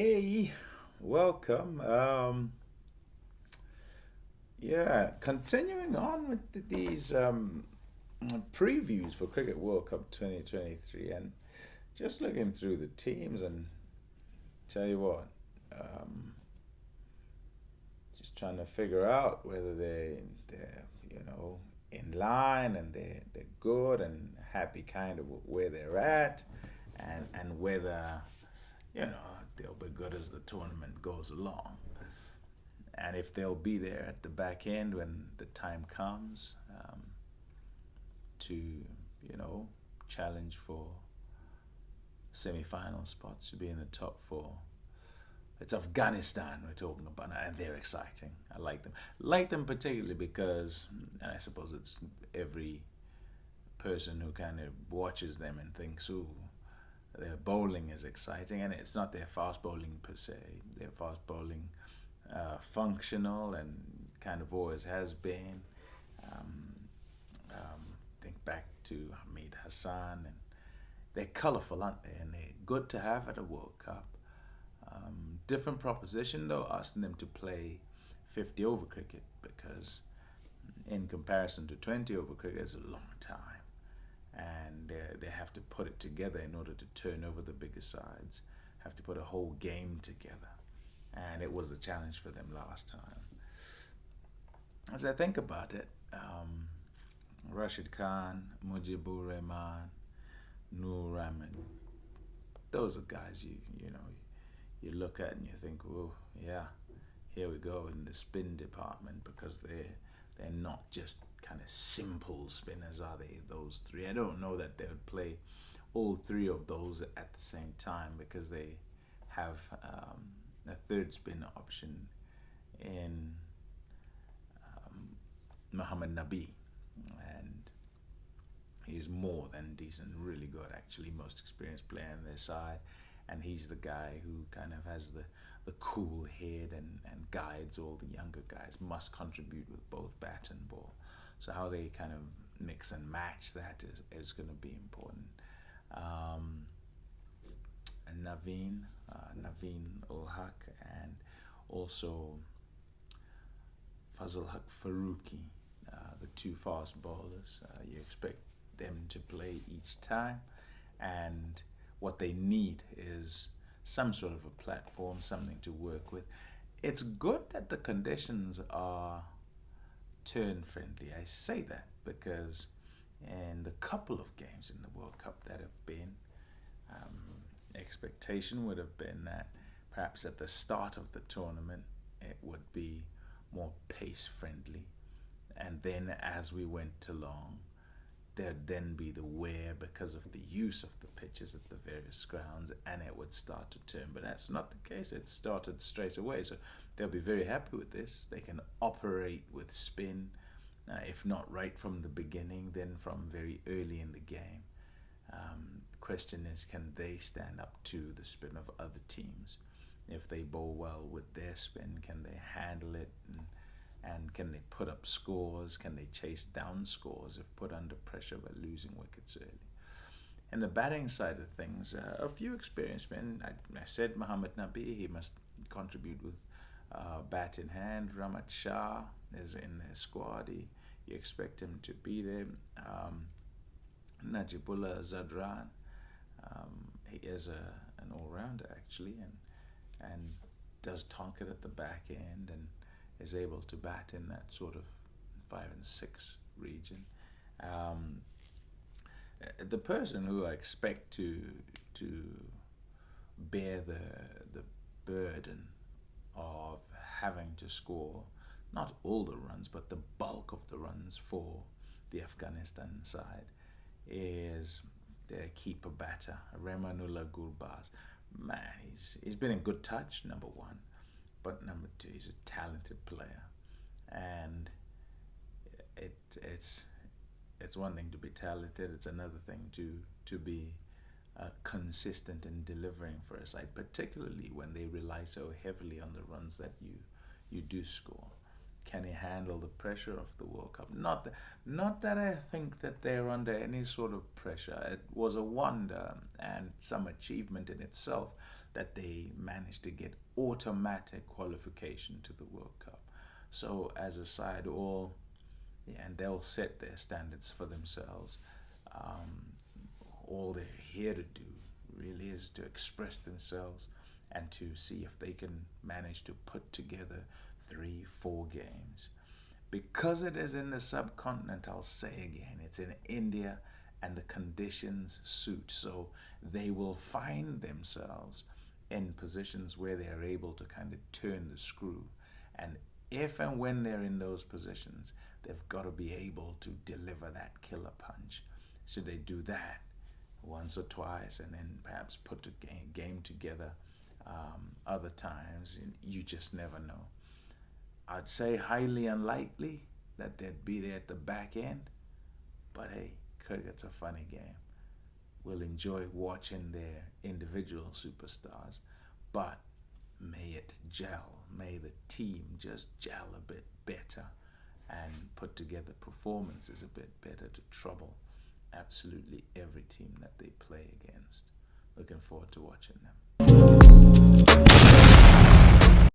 Hey, welcome. Yeah, continuing on with these previews for Cricket World Cup 2023, and just looking through the teams, and tell you what, um, just trying to figure out whether they're in line, and they're good and happy kind of where they're at, and whether you know they'll be good as the tournament goes along, and if they'll be there at the back end when the time comes, to challenge for semi-final spots, to be in the top four. It's Afghanistan we're talking about, and they're exciting. I like them. Like them particularly because, and I suppose it's every person who kind of watches them and thinks, "Ooh, their bowling is exciting," and it's not their fast bowling per se. Their fast bowling, functional and kind of always has been. Um, think back to Hamid Hassan, and they're colourful, aren't they? And they're good to have at a World Cup. Different proposition though, asking them to play 50 over cricket, because in comparison to 20 over cricket, it's a long time, and they have to put it together in order to turn over the bigger sides. Have to put a whole game together, and it was a challenge for them last time. As I think about it, Rashid Khan, Mujeeb, Rahman, Rahman, those are guys you look at and you think, oh yeah, here we go in the spin department, because they're not just kind of simple spinners, are they? Those three. I don't know that they would play all three of those at the same time, because they have a third spin option in Mohammed Nabi, and he's more than decent, really good actually, most experienced player on their side, and he's the guy who kind of has the cool head, and guides all the younger guys. Must contribute with both bat and ball. So how they kind of mix and match that is going to be important. Um, and Naveen ul Haq, and also Fazil Haq Faruqi, the two fast bowlers. You expect them to play each time, and what they need is some sort of a platform, something to work with. It's good that the conditions are turn friendly. I say that because in the couple of games in the World Cup that have been, expectation would have been that perhaps at the start of the tournament it would be more pace friendly, and then as we went along, there'd then be the wear because of the use of the pitches at the various grounds, and it would start to turn. But that's not the case. It started straight away, so they'll be very happy with this. They can operate with spin, if not right from the beginning, then from very early in the game. The question is, can they stand up to the spin of other teams? If they bowl well with their spin, can they handle it, and can they put up scores? Can they chase down scores if put under pressure by losing wickets early? And the batting side of things, a few experienced men. I said Mohammed Nabi, he must contribute with bat in hand. Ramat Shah is in their squad. You expect him to be there. Najibullah Zadran, he is an all-rounder actually, and does target at the back end, and is able to bat in that sort of 5 and 6 region. The person who I expect to bear the burden of having to score not all the runs but the bulk of the runs for the Afghanistan side is their keeper batter, Rahmanullah Gurbaz. Man, he's been in good touch, number one, but number two, he's a talented player, and it's one thing to be talented. It's another thing to be consistent in delivering for a side, particularly when they rely so heavily on the runs that you do score. Can he handle the pressure of the World Cup? Not that I think that they're under any sort of pressure. It was a wonder and some achievement in itself that they managed to get automatic qualification to the World Cup. So as a side, and they'll set their standards for themselves. All they're here to do really is to express themselves and to see if they can manage to put together 3-4 games. Because it is in the subcontinent, I'll say again, it's in India, and the conditions suit. So they will find themselves in positions where they are able to kind of turn the screw. And if and when they're in those positions, they've got to be able to deliver that killer punch. Should they do that once or twice and then perhaps put the game together other times, you just never know. I'd say highly unlikely that they'd be there at the back end, but hey, cricket's a funny game. We'll enjoy watching their individual superstars, but may it gel, may the team just gel a bit better and put together performances a bit better to trouble absolutely every team that they play against. Looking forward to watching them.